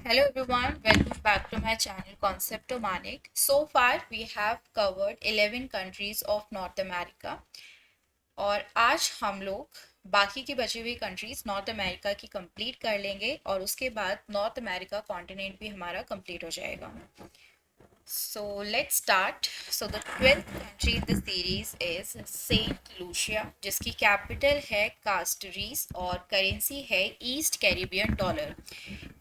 Hello everyone, welcome back to my channel Conceptomanic. So far we have covered 11 countries of North America और आज हम लोग बाकी की बची हुई कंट्रीज नॉर्थ अमेरिका की कंप्लीट कर लेंगे और उसके बाद नॉर्थ अमेरिका कॉन्टिनेंट भी हमारा कंप्लीट हो जाएगा. So let's start. So the 12th country in the series is Saint Lucia जिसकी कैपिटल है कास्टरीज और करेंसी है ईस्ट कैरिबियन डॉलर.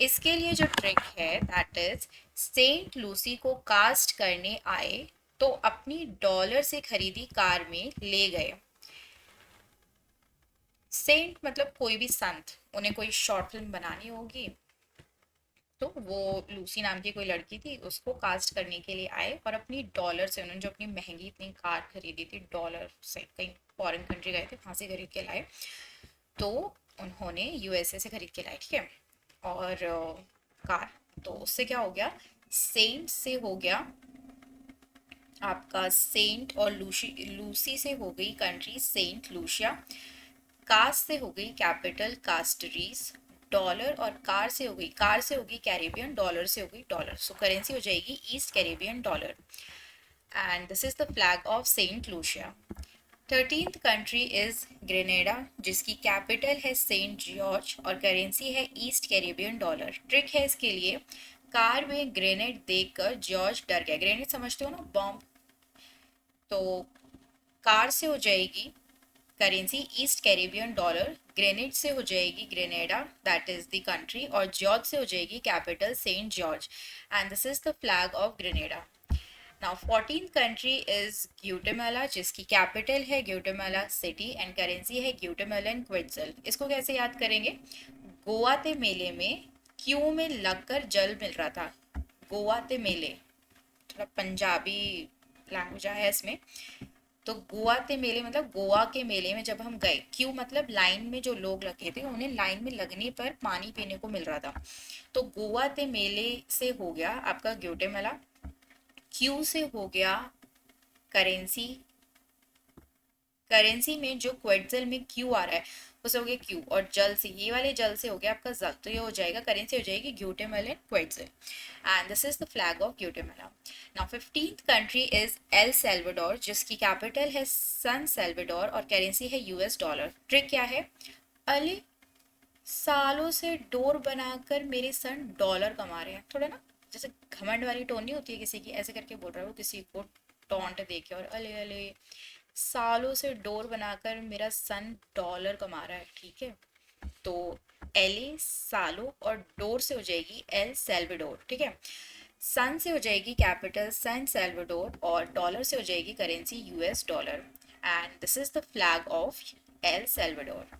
इसके लिए जो ट्रिक है दैट इज सेंट लूसी को कास्ट करने आए तो अपनी डॉलर से खरीदी कार में ले गए. सेंट मतलब कोई भी संत, उन्हें कोई शॉर्ट फिल्म बनानी होगी तो वो लूसी नाम की कोई लड़की थी, उसको कास्ट करने के लिए आए और अपनी डॉलर से उन्होंने जो अपनी महंगी इतनी कार खरीदी थी डॉलर से, कहीं फॉरेन कंट्री गए थे वहाँ से खरीद के लाए, तो उन्होंने यूएसए से खरीद के लाए. ठीक है. और कार, तो उससे क्या हो गया, सेंट से हो गया आपका सेंट और लूसी से हो गई कंट्री सेंट लूसिया, कास्ट से हो गई कैपिटल कास्टरीज, डॉलर और कार से होगी कैरेबियन, डॉलर से होगी डॉलर, सो करेंसी हो जाएगी East Caribbean dollar. And this is the flag of Saint Lucia. 13th country is Grenada जिसकी कैपिटल है सेंट जॉर्ज और करेंसी है ईस्ट कैरेबियन डॉलर. ट्रिक है इसके लिए, कार में ग्रेनेड देखकर जॉर्ज डर गया. ग्रेनेड समझते हो ना, बॉम्ब. तो कार से हो जाएगी currency East Caribbean dollar, grenade से हो जाएगी Grenada that is the country, और जॉर्ज से हो जाएगी capital Saint George. And this is the flag of Grenada. Now 14th country is Guatemala जिसकी कैपिटल है ग्यूटेमाला सिटी एंड करेंसी है ग्यूटेमालन क्विट्जल. इसको कैसे याद करेंगे, गोवा ते मेले में क्यू में लगकर जल मिल रहा था. गोवा ते मेले थोड़ा पंजाबी लैंग्वेज है इसमें. तो गोवा ते मेले मतलब गोवा के मेले में जब हम गए, क्यू मतलब लाइन में जो लोग लगे थे उन्हें लाइन में लगने पर पानी पीने को मिल रहा था. तो गोवा ते मेले से हो गया आपका ग्यूटेमाला, क्यू से हो गया करेंसी, करेंसी में जो क्वेट्जल में क्यू आ रहा है उसे हो गया क्यू, और जल से, ये वाले जल से हो गया आपका जल, तो ये हो जाएगा करेंसी हो जाएगी Guatemala quetzal. And this is the flag of Guatemala. Now 15th country is El Salvador जिसकी कैपिटल है सन सेल्वाडोर और करेंसी है यूएस डॉलर. ट्रिक क्या है, अले सालों से डोर बनाकर मेरे सन डॉलर कमा रहे हैं, थोड़ा ना जैसे घमंड वाली टोन नहीं होती है किसी की, ऐसे करके बोल रहा है वो किसी को टॉन्ट देके, और अले अले सालों से डोर बनाकर मेरा सन डॉलर कमा रहा है. ठीक है. तो एल सालो और डोर से हो जाएगी एल सेल्वाडोर. ठीक है. सन से हो जाएगी कैपिटल सैन सेल्वाडोर और डॉलर से हो जाएगी currency US dollar. And this is the flag of El Salvador.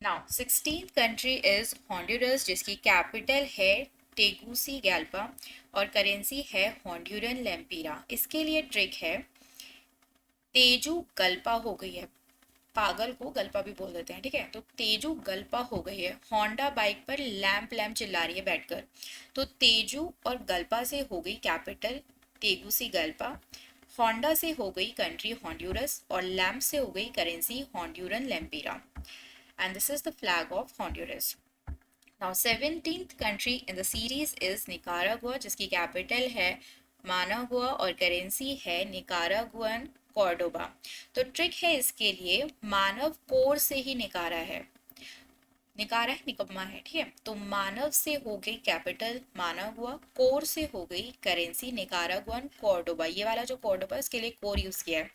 Now 16th country is Honduras जिसकी कैपिटल है टेगुसी गैल्पा और करेंसी है हॉन्डुरन लेम्पीरा. इसके लिए ट्रिक है, तेजू गल्पा हो गई है, पागल को गल्पा भी बोल देते हैं. ठीक है. तो तेजू गल्पा हो गई है, होंडा बाइक पर लैम्प लैम्प चिल्ला रही है बैठकर. तो तेजू और गल्पा से हो गई कैपिटल टेगुसी गल्पा, होंडा से हो गई कंट्री हॉन्डुरस और लैम्प से हो गई currency Honduran lempira. And this is the flag of Honduras. Now 17th country in the series is Nicaragua जिसकी कैपिटल है मानागुआ और करेंसी है निकारागुअन कॉर्डोबा. तो ट्रिक है इसके लिए, मानव कोर से ही निकारा है, निकारा है निकम्मा है. ठीक है. तो मानव से हो गई कैपिटल मानागुआ, कोर से हो गई करेंसी निकारागुअन कॉर्डोबा, ये वाला जो कॉर्डोबा इसके लिए कोर यूज किया है,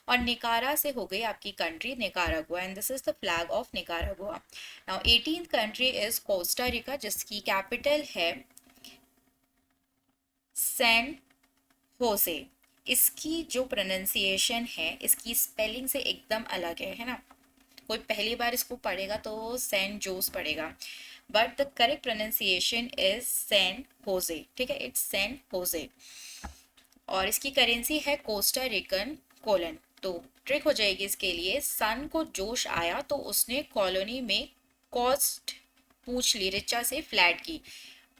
और निकारा से हो गई आपकी country Nicaragua. And this is the flag of Nicaragua. Now 18th country is Costa Rica जिसकी कैपिटल है सैन होसे. इसकी जो प्रोनाउंसिएशन है इसकी स्पेलिंग से एकदम अलग है ना. कोई पहली बार इसको पढ़ेगा तो सेंट जोस पढ़ेगा, but the correct pronunciation is San Jose. ठीक है. It's San Jose. और इसकी करेंसी है कोस्टा रिकन कोलन. तो ट्रिक हो जाएगी इसके लिए, सन को जोश आया तो उसने कॉलोनी में कॉस्ट पूछ ली, रिचा से फ्लैट की.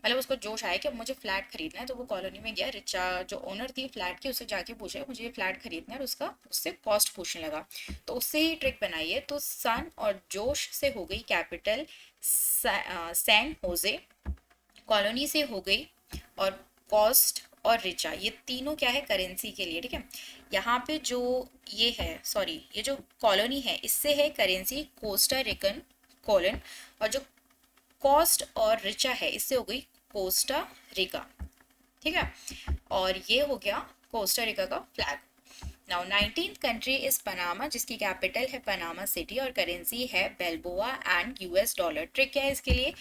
मतलब उसको जोश आया कि अब मुझे फ्लैट खरीदना है, तो वो कॉलोनी में गया, रिचा जो ओनर थी फ्लैट की उससे जाके पूछा मुझे ये फ्लैट खरीदना है, और उसका उससे कॉस्ट पूछने लगा. तो उससे ही ट्रिक बनाई है. तो सन और जोश से हो गई कैपिटल सैन होजे कॉलोनी से हो गई, और कॉस्ट और रिचा, ये तीनों क्या है करेंसी के लिए, ठीक है। यहाँ पे जो ये है, सॉरी, ये जो कॉलोनी है इससे है करेंसी कोस्टा रिकन कॉलन, और जो कॉस्ट और रिचा है इससे हो गई कोस्टा रिका, ठीक है। और ये हो गया कोस्टा रिका का flag. Now 19th country is Panama, जिसकी कैपिटल है पनामा सिटी और करेंसी है बेल्बोआ एंड यूएस डॉलर। ट्रिक क्या है इसके लिए,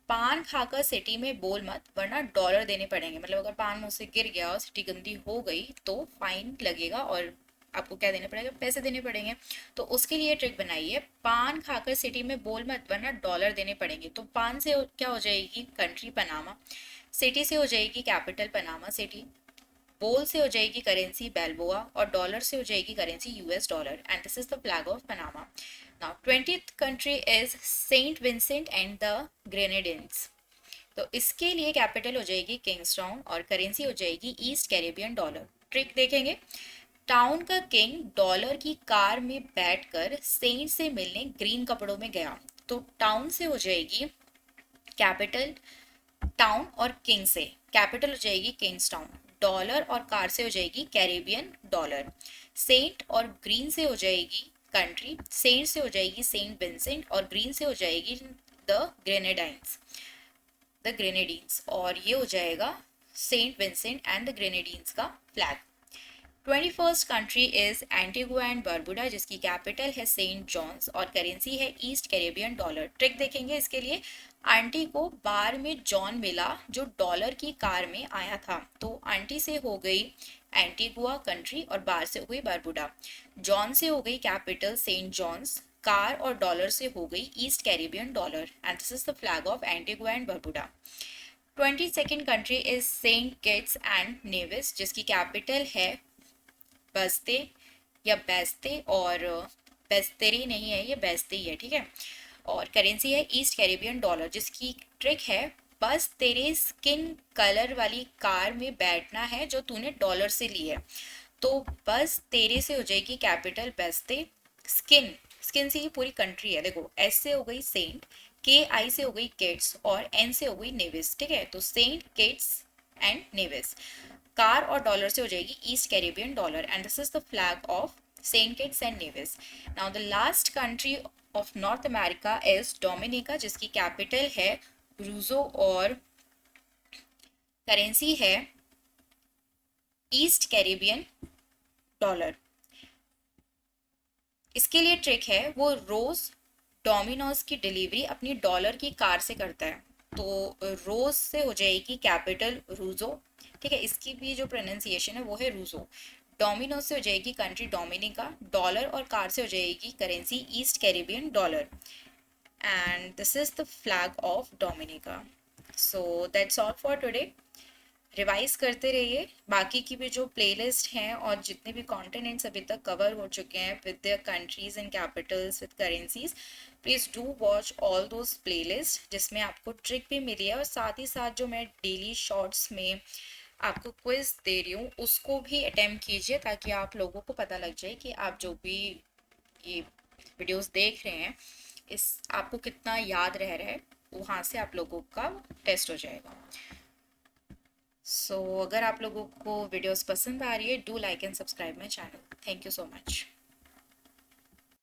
पान खाकर सिटी में बोल मत वरना डॉलर देने पड़ेंगे। मतलब अगर पान मुंह से गिर गया और सिटी गंदी हो गई तो फाइन लगेगा और आपको क्या देने पड़ेगा, पैसे देने पड़ेंगे। तो उसके लिए ट्रिक बनाई है, पान खाकर सिटी में बोल मत वरना डॉलर देने पड़ेंगे। तो पान से क्या हो जाएगी कंट्री पनामा, सिटी से हो जाएगी कैपिटल पनामा सिटी, बोल से हो जाएगी करेंसी बेल्बोआ, और डॉलर से हो जाएगी currency US dollar. And this is the flag of Panama. Now 20th country is Saint Vincent and the Grenadines. तो इसके लिए कैपिटल हो जाएगी किंग्सटाउन और करेंसी हो जाएगी ईस्ट कैरेबियन डॉलर। ट्रिक देखेंगे, टाउन का किंग डॉलर की कार में बैठकर सेंट से मिलने ग्रीन कपड़ों में गया। तो टाउन से हो जाएगी कैपिटल टाउन और किंग से कैपिटल हो जाएगी किंग्सटाउन, डॉलर और कार से हो जाएगी कैरेबियन डॉलर, सेंट और ग्रीन से हो जाएगी कंट्री, सेंट से हो जाएगी सेंट विंसेंट और ग्रीन से हो जाएगी द ग्रेनेडीन्स और ये हो जाएगा सेंट विंसेंट एंड द ग्रेनेडीन्स का flag. 21st country is Antigua and Barbuda, जिसकी कैपिटल है सेंट जॉन्स और करेंसी है ईस्ट कैरेबियन डॉलर। ट्रिक देखेंगे इसके लिए, आंटी को बार में जॉन मिला जो डॉलर की कार में आया था। तो आंटी से हो गई एंटीगुआ कंट्री और बार से हो गई बरबुडा, जॉन से हो गई कैपिटल सेंट जॉन्स, कार और डॉलर से हो गई East Caribbean dollar. And this is the flag of Antigua and Barbuda. 22nd country is Saint Kitts and Nevis, जिसकी कैपिटल है बस्ते या बेस्ते, और बेस्तेरी नहीं है, ये बेस्ते ही है, ठीक है। और करेंसी है ईस्ट कैरेबियन डॉलर, जिसकी ट्रिक है, बस तेरे स्किन कलर वाली कार में बैठना है जो तूने डॉलर से ली है। तो बस तेरे से हो जाएगी कैपिटल बेस्ते, स्किन, स्किन से ही पूरी कंट्री है, देखो एस से हो गई सेंट, के आई से हो गई किट्स और एन से हो गई नेविस, ठीक है। तो Saint Kitts and Nevis, car और डॉलर से हो जाएगी East Caribbean dollar. And this is the flag of Saint Kitts and Nevis. Now the last country of North America is Dominica, जिसकी कैपिटल है रूजो और करेंसी है East Caribbean dollar. इसके लिए ट्रिक है, वो रोज डोमिनोज की delivery अपनी डॉलर की कार से करता है। तो रोज से हो जाएगी कैपिटल रूजो, ठीक है, इसकी भी जो प्रोनाउंसिएशन है वो है रूजो। डोमिनोज से हो जाएगी कंट्री डोमिनिका, डॉलर और कार से हो जाएगी currency East Caribbean dollar. And this is the flag of Dominica. So that's all for today. Revise करते रहिए, बाकी की भी जो प्लेलिस्ट हैं और जितने भी कॉन्टिनेंट्स अभी तक कवर हो चुके हैं with their countries and Capitals with currencies, please do watch all those playlist जिसमें आपको ट्रिक भी मिली है, और साथ ही साथ जो मैं डेली शॉर्ट्स में आपको क्विज दे रही हूँ उसको भी अटेम्प्ट कीजिए, ताकि आप लोगों को पता लग जाए कि आप जो भी ये वीडियोस देख रहे हैं इस आपको कितना याद रह रहा है, वहाँ से आप लोगों का टेस्ट हो जाएगा। सो अगर आप लोगों को वीडियोस पसंद आ रही है, do like and subscribe my channel. Thank you so much.